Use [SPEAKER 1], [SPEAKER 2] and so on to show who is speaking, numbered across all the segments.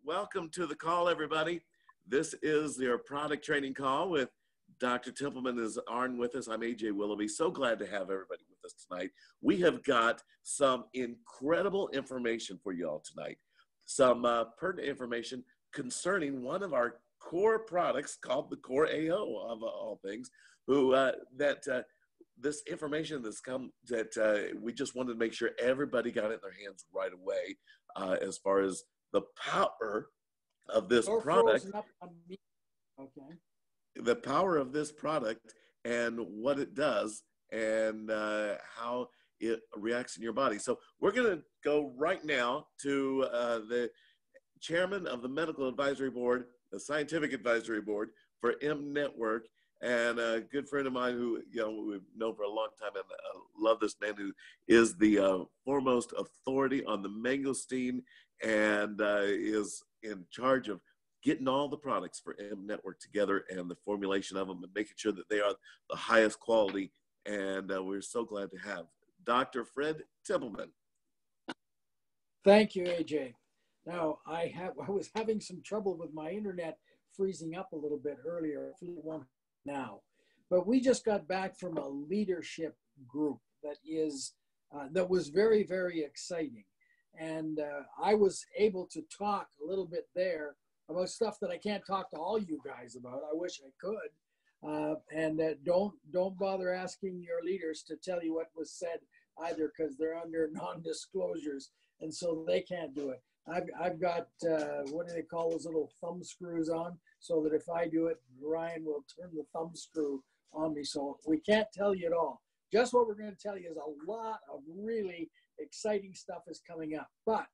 [SPEAKER 1] Welcome to the call, everybody. This is your product training call with Dr. Templeman is on with us. I'm AJ Willoughby. So glad to have everybody with us tonight. We have got some incredible information for you all tonight. Some pertinent information concerning one of our core products called the CoreAO of all things, this information that's come that we just wanted to make sure everybody got it in their hands right away as far as the power of this product.
[SPEAKER 2] Okay.
[SPEAKER 1] The power of this product and what it does and how it reacts in your body. So we're going to go right now to the chairman of the Medical Advisory Board, the Scientific Advisory Board for M Network, and a good friend of mine who we've known for a long time, and I love this man who is the foremost authority on the mangosteen and is in charge of getting all the products for M Network together and the formulation of them and making sure that they are the highest quality. And we're so glad to have Dr. Fred Templeman.
[SPEAKER 2] Thank you, AJ. Now, I was having some trouble with my internet freezing up a little bit earlier. Now, but we just got back from a leadership group that was very, very exciting. And I was able to talk a little bit there about stuff that I can't talk to all you guys about. I wish I could. Don't bother asking your leaders to tell you what was said either, because they're under non-disclosures, and so they can't do it. I've got, what do they call those little thumb screws on, so that if I do it, Ryan will turn the thumb screw on me. So we can't tell you it all. Just what we're going to tell you is a lot of really exciting stuff is coming up. But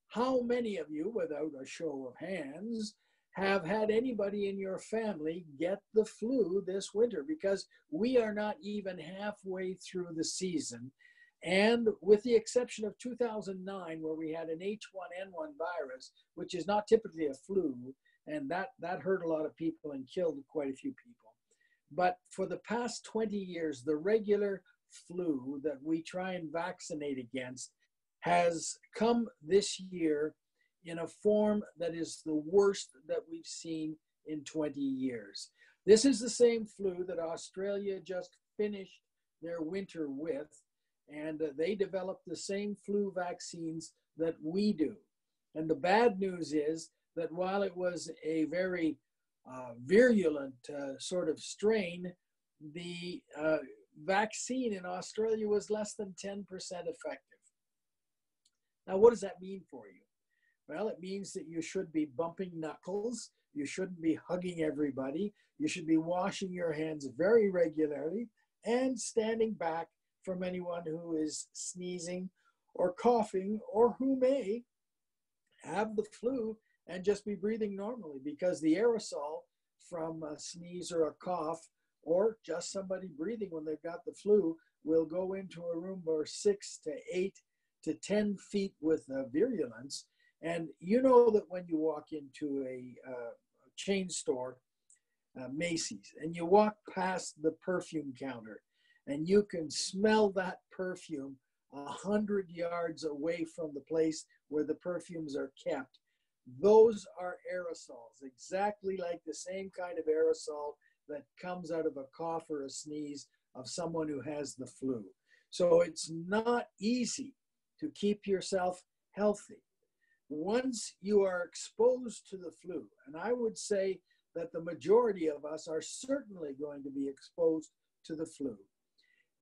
[SPEAKER 2] how many of you, without a show of hands, have had anybody in your family get the flu this winter? Because we are not even halfway through the season. And with the exception of 2009, where we had an H1N1 virus, which is not typically a flu, and that hurt a lot of people and killed quite a few people. But for the past 20 years, the regular flu that we try and vaccinate against has come this year in a form that is the worst that we've seen in 20 years. This is the same flu that Australia just finished their winter with, and they developed the same flu vaccines that we do. And the bad news is that while it was a very virulent sort of strain, the vaccine in Australia was less than 10% effective. Now, what does that mean for you? Well, it means that you should be bumping knuckles. You shouldn't be hugging everybody. You should be washing your hands very regularly and standing back from anyone who is sneezing or coughing or who may have the flu and just be breathing normally, because the aerosol from a sneeze or a cough or just somebody breathing when they've got the flu will go into a room where 6 to 8 to 10 feet with virulence. And you know that when you walk into a chain store, Macy's, and you walk past the perfume counter and you can smell that perfume 100 yards away from the place where the perfumes are kept, those are aerosols, exactly like the same kind of aerosol that comes out of a cough or a sneeze of someone who has the flu. So it's not easy to keep yourself healthy. Once you are exposed to the flu, and I would say that the majority of us are certainly going to be exposed to the flu,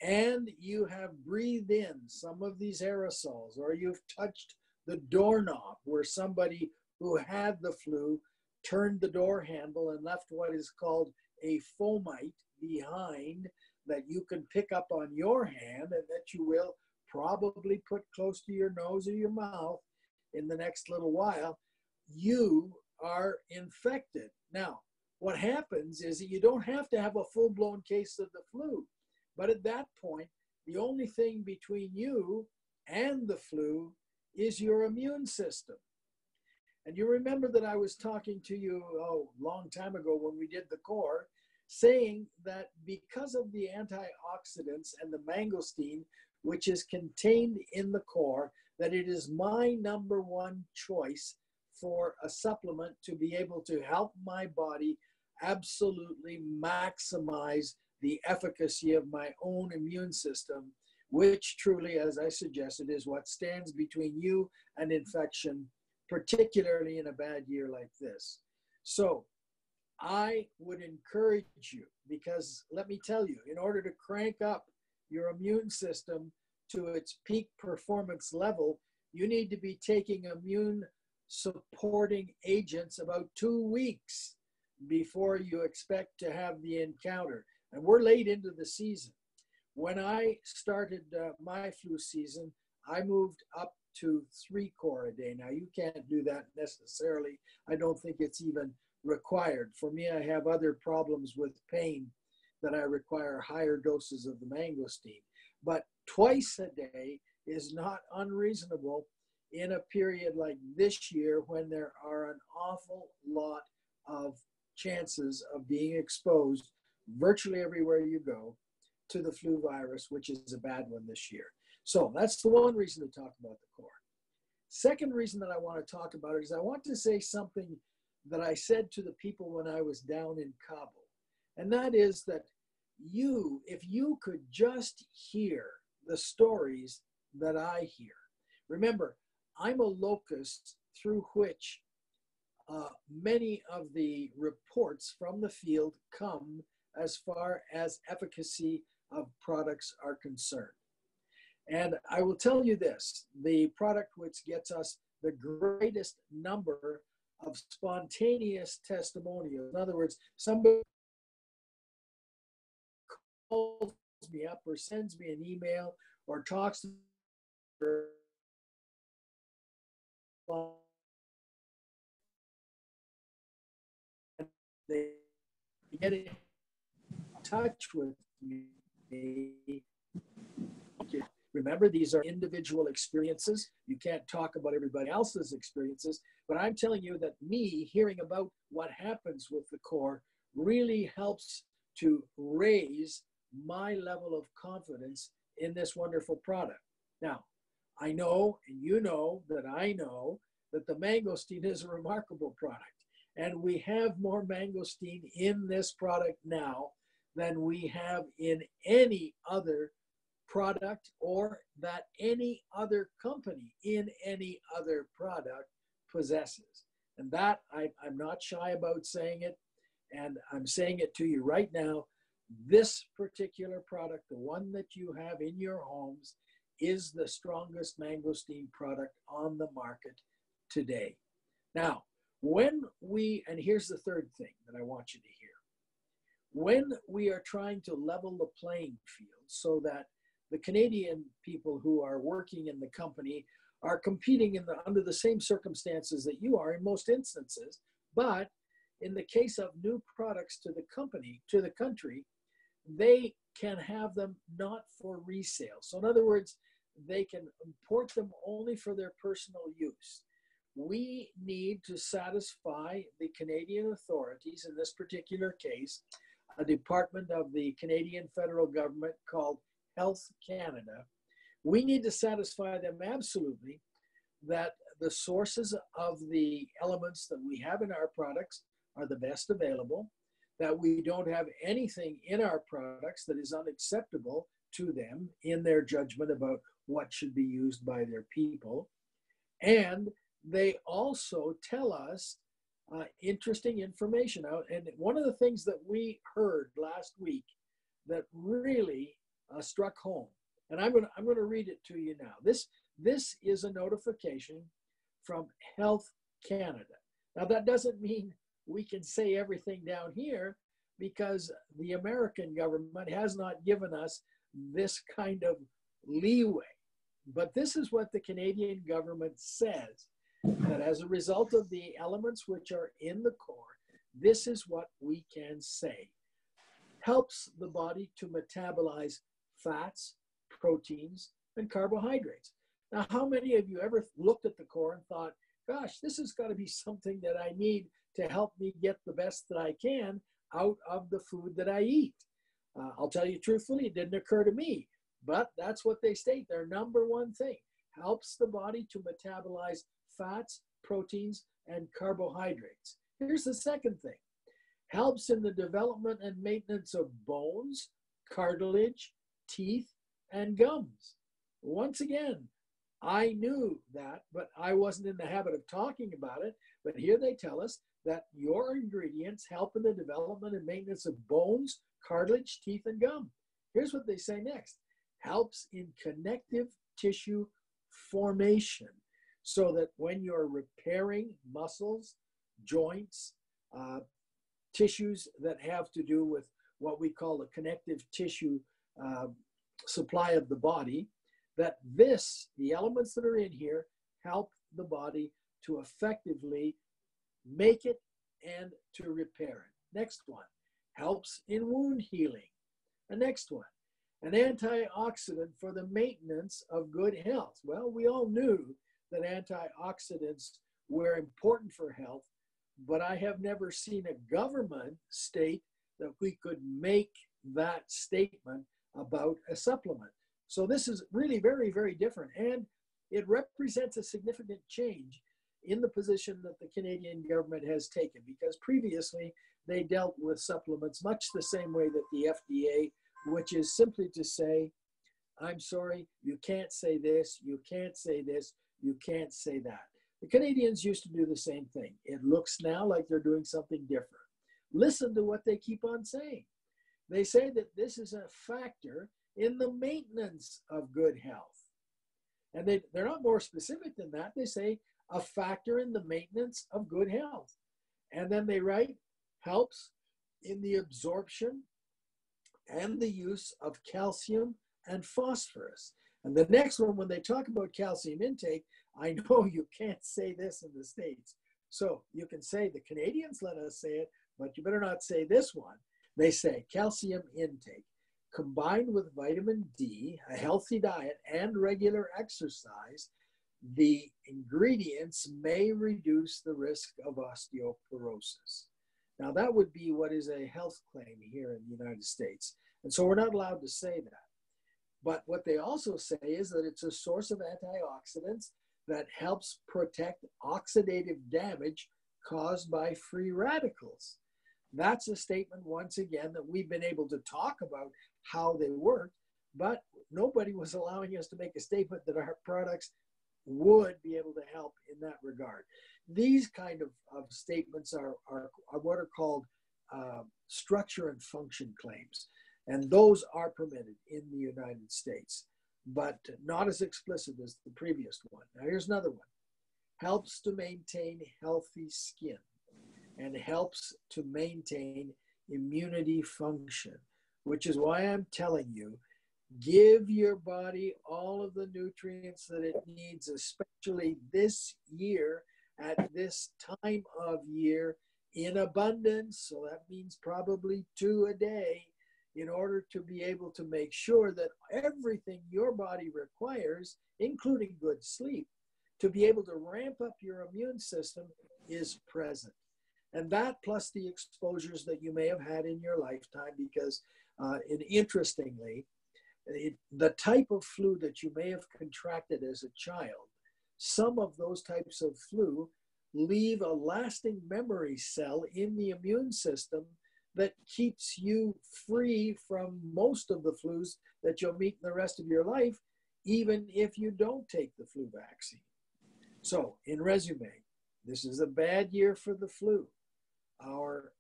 [SPEAKER 2] and you have breathed in some of these aerosols, or you've touched the doorknob where somebody who had the flu turned the door handle and left what is called a fomite behind that you can pick up on your hand and that you will probably put close to your nose or your mouth in the next little while, you are infected. Now, what happens is that you don't have to have a full-blown case of the flu, but at that point, the only thing between you and the flu is your immune system. And you remember that I was talking to you a long time ago when we did the core, saying that because of the antioxidants and the mangosteen, which is contained in the core, that it is my number one choice for a supplement to be able to help my body absolutely maximize the efficacy of my own immune system, which truly, as I suggested, is what stands between you and infection, particularly in a bad year like this. So I would encourage you, because let me tell you, in order to crank up your immune system to its peak performance level, you need to be taking immune supporting agents about 2 weeks before you expect to have the encounter. And we're late into the season. When I started my flu season, I moved up to 3 core a day. Now, you can't do that necessarily. I don't think it's even required. For me, I have other problems with pain that I require higher doses of the mangosteen. But twice a day is not unreasonable in a period like this year when there are an awful lot of chances of being exposed virtually everywhere you go to the flu virus, which is a bad one this year. So that's the one reason to talk about the core. Second reason that I want to talk about it is I want to say something that I said to the people when I was down in Kabul. And that is that if you could just hear the stories that I hear. Remember, I'm a locust through which many of the reports from the field come as far as efficacy of products are concerned. And I will tell you this, the product which gets us the greatest number of spontaneous testimonials, in other words, somebody calls me up or sends me an email or talks to me, they get in touch with me. Remember, these are individual experiences. You can't talk about everybody else's experiences, but I'm telling you that me hearing about what happens with the core really helps to raise my level of confidence in this wonderful product. Now, I know, and you know that I know that the mangosteen is a remarkable product. And we have more mangosteen in this product now than we have in any other product or that any other company in any other product possesses. And that I'm not shy about saying it, and I'm saying it to you right now. This particular product, the one that you have in your homes, is the strongest mangosteen product on the market today. Now, and here's the third thing that I want you to hear. When we are trying to level the playing field so that the Canadian people who are working in the company are competing under the same circumstances that you are in most instances, but in the case of new products to the country, they can have them not for resale. So in other words, they can import them only for their personal use. We need to satisfy the Canadian authorities, in this particular case, a department of the Canadian federal government called Health Canada. We need to satisfy them absolutely that the sources of the elements that we have in our products are the best available, that we don't have anything in our products that is unacceptable to them in their judgment about what should be used by their people. And they also tell us interesting information out. And one of the things that we heard last week that really struck home, and I'm going to read it to you now. This is a notification from Health Canada. Now, that doesn't mean we can say everything down here, because the American government has not given us this kind of leeway. But this is what the Canadian government says, that as a result of the elements which are in the core, this is what we can say. Helps the body to metabolize fats, proteins, and carbohydrates. Now, how many of you ever looked at the core and thought, gosh, this has got to be something that I need to help me get the best that I can out of the food that I eat? I'll tell you truthfully, it didn't occur to me, but that's what they state. Their number one thing, helps the body to metabolize fats, proteins, and carbohydrates. Here's the second thing. Helps in the development and maintenance of bones, cartilage, teeth, and gums. Once again, I knew that, but I wasn't in the habit of talking about it. But here they tell us that your ingredients help in the development and maintenance of bones, cartilage, teeth, and gum. Here's what they say next. Helps in connective tissue formation, so that when you're repairing muscles, joints, tissues that have to do with what we call the connective tissue supply of the body, that the elements that are in here, help the body to effectively make it and to repair it. Next one, helps in wound healing. The next one, an antioxidant for the maintenance of good health. Well, we all knew that antioxidants were important for health, but I have never seen a government state that we could make that statement about a supplement. So this is really very, very different. And it represents a significant change in the position that the Canadian government has taken, because previously they dealt with supplements much the same way that the FDA, which is simply to say, I'm sorry, you can't say this, you can't say this, you can't say that. The Canadians used to do the same thing. It looks now like they're doing something different. Listen to what they keep on saying. They say that this is a factor in the maintenance of good health. And they're not more specific than that. They say a factor in the maintenance of good health. And then they write, helps in the absorption and the use of calcium and phosphorus. And the next one, when they talk about calcium intake, I know you can't say this in the States. So you can say the Canadians let us say it, but you better not say this one. They say calcium intake combined with vitamin D, a healthy diet, and regular exercise, the ingredients may reduce the risk of osteoporosis. Now that would be what is a health claim here in the United States. And so we're not allowed to say that. But what they also say is that it's a source of antioxidants that helps protect oxidative damage caused by free radicals. That's a statement, once again, that we've been able to talk about how they work, but nobody was allowing us to make a statement that our products would be able to help in that regard. These kind of statements are what are called structure and function claims. And those are permitted in the United States, but not as explicit as the previous one. Now here's another one. Helps to maintain healthy skin and helps to maintain immunity function, which is why I'm telling you, give your body all of the nutrients that it needs, especially this year at this time of year in abundance. So that means probably 2 a day, in order to be able to make sure that everything your body requires, including good sleep, to be able to ramp up your immune system is present. And that plus the exposures that you may have had in your lifetime, because interestingly, the type of flu that you may have contracted as a child, some of those types of flu leave a lasting memory cell in the immune system that keeps you free from most of the flus that you'll meet in the rest of your life, even if you don't take the flu vaccine. So, in resume, this is a bad year for the flu. Our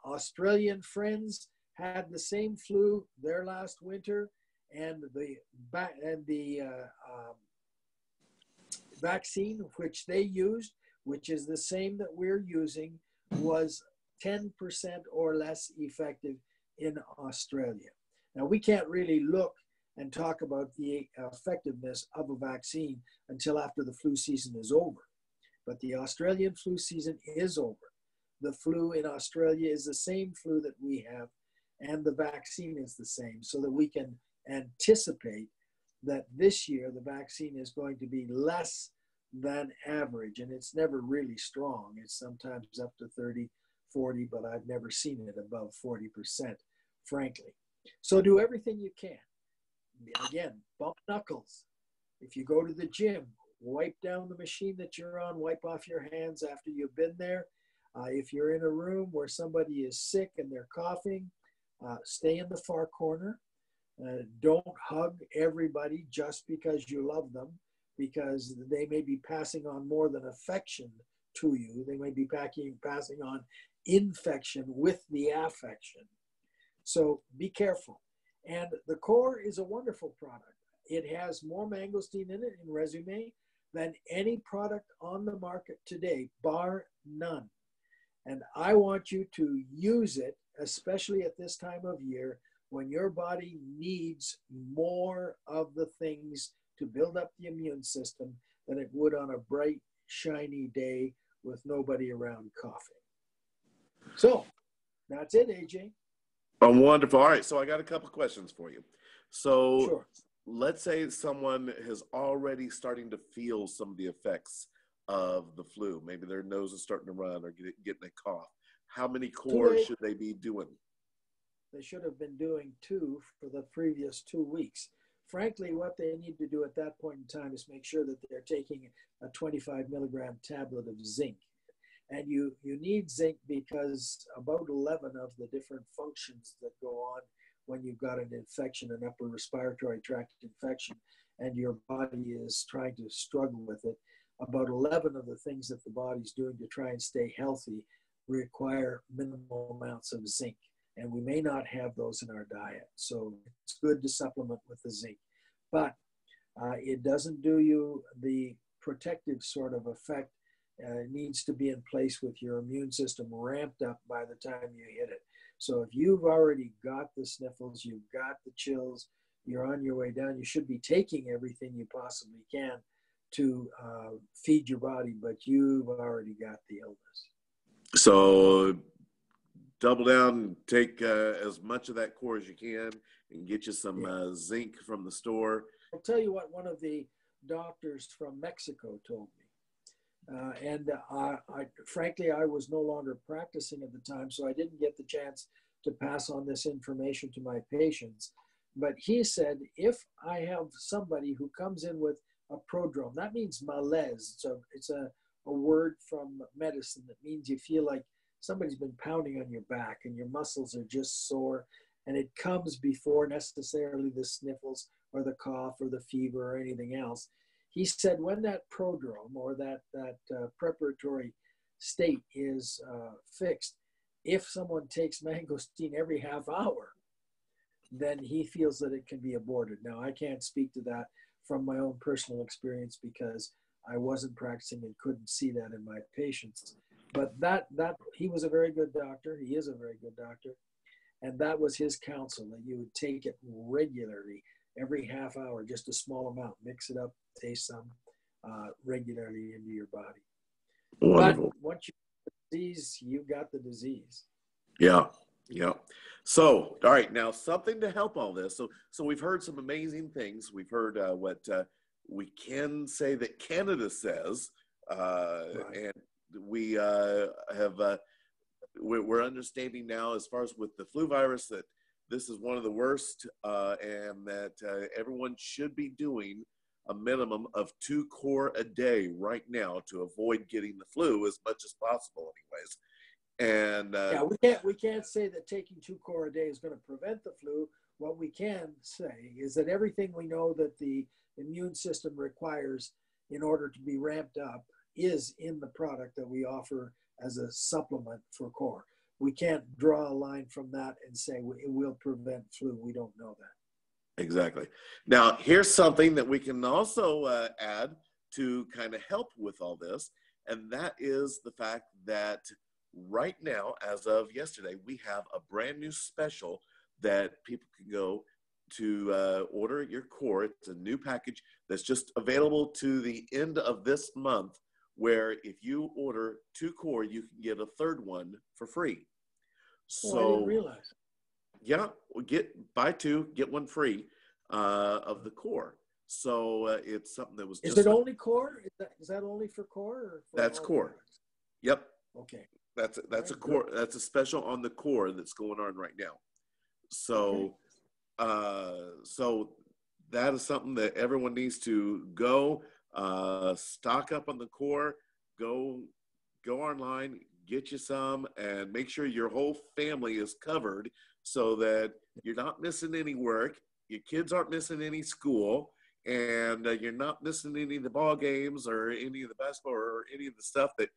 [SPEAKER 2] Australian friends had the same flu their last winter, and the vaccine which they used, which is the same that we're using, was 10% or less effective in Australia. Now, we can't really look and talk about the effectiveness of a vaccine until after the flu season is over. But the Australian flu season is over. The flu in Australia is the same flu that we have, and the vaccine is the same, so that we can anticipate that this year the vaccine is going to be less than average, and it's never really strong. It's sometimes up to 30, 40, but I've never seen it above 40%, frankly. So do everything you can. Again, bump knuckles. If you go to the gym, wipe down the machine that you're on, wipe off your hands after you've been there. If you're in a room where somebody is sick and they're coughing, stay in the far corner. Don't hug everybody just because you love them, because they may be passing on more than affection to you. They may be passing on infection with the affection. So be careful. And the Core is a wonderful product. It has more mangosteen in it in resume than any product on the market today, bar none. And I want you to use it, especially at this time of year when your body needs more of the things to build up the immune system than it would on a bright, shiny day with nobody around coughing. So that's it, AJ.
[SPEAKER 1] Oh, wonderful. All right. So I got a couple questions for you. So
[SPEAKER 2] Sure.
[SPEAKER 1] let's say someone is already starting to feel some of the effects of the flu. Maybe their nose is starting to run or getting a cough. How many cores should they be doing?
[SPEAKER 2] They should have been doing 2 for the previous 2 weeks. Frankly, what they need to do at that point in time is make sure that they're taking a 25 milligram tablet of zinc. And you need zinc because about 11 of the different functions that go on when you've got an infection, an upper respiratory tract infection, and your body is trying to struggle with it, about 11 of the things that the body's doing to try and stay healthy require minimal amounts of zinc. And we may not have those in our diet. So it's good to supplement with the zinc. But it doesn't do you the protective sort of effect. It needs to be in place with your immune system ramped up by the time you hit it. So if you've already got the sniffles, you've got the chills, you're on your way down, you should be taking everything you possibly can to feed your body, but you've already got the illness.
[SPEAKER 1] So double down, take as much of that core as you can and get you some zinc from the store.
[SPEAKER 2] I'll tell you what one of the doctors from Mexico told me. Frankly, I was no longer practicing at the time, so I didn't get the chance to pass on this information to my patients. But he said, if I have somebody who comes in with a prodrome, that means malaise. So it's a word from medicine that means you feel like somebody's been pounding on your back and your muscles are just sore, and it comes before necessarily the sniffles or the cough or the fever or anything else. He said when that prodrome or that preparatory state is fixed, if someone takes mangosteen every half hour, then he feels that it can be aborted. Now, I can't speak to that from my own personal experience because I wasn't practicing and couldn't see that in my patients. But that he was a very good doctor. He is a very good doctor. And that was his counsel, that you would take it regularly, every half hour, just a small amount, mix it up, taste some regularly into your body.
[SPEAKER 1] Wonderful.
[SPEAKER 2] But once you have the disease, you got the disease.
[SPEAKER 1] Yeah. So, all right, now something to help all this. So we've heard some amazing things. We've heard what we can say that Canada says,
[SPEAKER 2] Right.
[SPEAKER 1] and we we're understanding now, as far as with the flu virus, that this is one of the worst, and that everyone should be doing a minimum of 2 core a day right now to avoid getting the flu as much as possible, anyways. And
[SPEAKER 2] we can't say that taking 2 core a day is going to prevent the flu. What we can say is that everything we know that the immune system requires in order to be ramped up is in the product that we offer as a supplement for core. We can't draw a line from that and say it will prevent flu. We don't know that.
[SPEAKER 1] Exactly. Now, here's something that we can also add to kind of help with all this, and that is the fact that right now, as of yesterday, we have a brand new special that people can go to order your core. It's a new package that's just available to the end of this month, where if you order 2 core, you can get a 3rd one for free. So
[SPEAKER 2] I didn't realize.
[SPEAKER 1] Yeah, buy 2, get 1 free of the core. So it's something that was
[SPEAKER 2] Is
[SPEAKER 1] just.
[SPEAKER 2] it only core? Is that only for core? Or for
[SPEAKER 1] That's core.
[SPEAKER 2] Products?
[SPEAKER 1] Yep.
[SPEAKER 2] Okay.
[SPEAKER 1] That's a core. That's a special on the core that's going on right now. So, so that is something that everyone needs to go Stock up on the core. Go online, get you some, and make sure your whole family is covered so that you're not missing any work, your kids aren't missing any school, and you're not missing any of the ball games or any of the basketball or any of the stuff that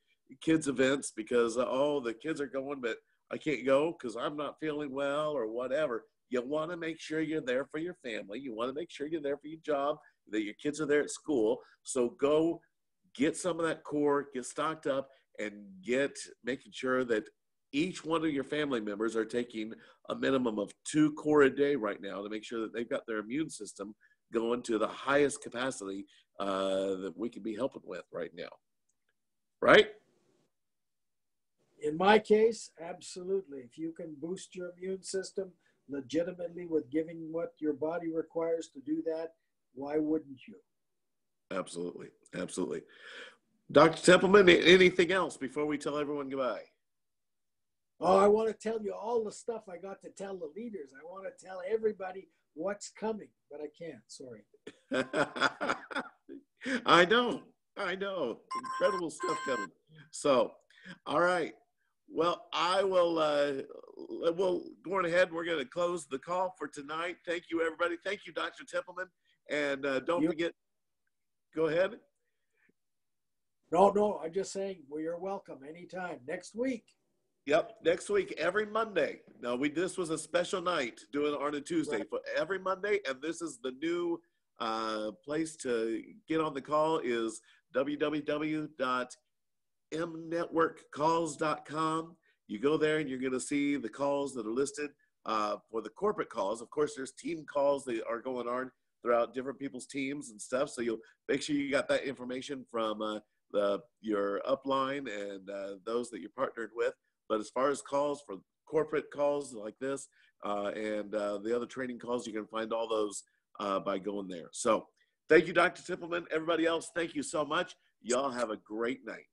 [SPEAKER 1] kids events because oh, the kids are going but I can't go because I'm not feeling well or whatever. You want to make sure you're there for your family. You want to make sure you're there for your job, that your kids are there at school. So go get some of that core, get stocked up, and get making sure that each one of your family members are taking a minimum of 2 core a day right now to make sure that they've got their immune system going to the highest capacity that we can be helping with right now. Right?
[SPEAKER 2] In my case, absolutely. If you can boost your immune system legitimately with giving what your body requires to do that, why wouldn't you?
[SPEAKER 1] Absolutely. Absolutely. Dr. Templeman, anything else before we tell everyone goodbye?
[SPEAKER 2] Oh, I want to tell you all the stuff I got to tell the leaders. I want to tell everybody what's coming, but I can't. Sorry.
[SPEAKER 1] I know. Incredible stuff coming. So, all right. Well, I will, we'll go on ahead. We're going to close the call for tonight. Thank you, everybody. Thank you, Dr. Templeman. And don't forget, go ahead.
[SPEAKER 2] No, I'm just saying, well, you're welcome anytime. Next week.
[SPEAKER 1] Yep, next week, every Monday. Now, this was a special night doing it on a Tuesday for every Monday, and this is the new place to get on the call is www.mnetworkcalls.com. You go there and you're going to see the calls that are listed for the corporate calls. Of course, there's team calls that are going on throughout different people's teams and stuff, so you'll make sure you got that information from your upline and those that you're partnered with. But as far as calls for corporate calls like this and the other training calls, you can find all those by going there. So thank you, Dr. Templeman. Everybody else, thank you so much. Y'all have a great night.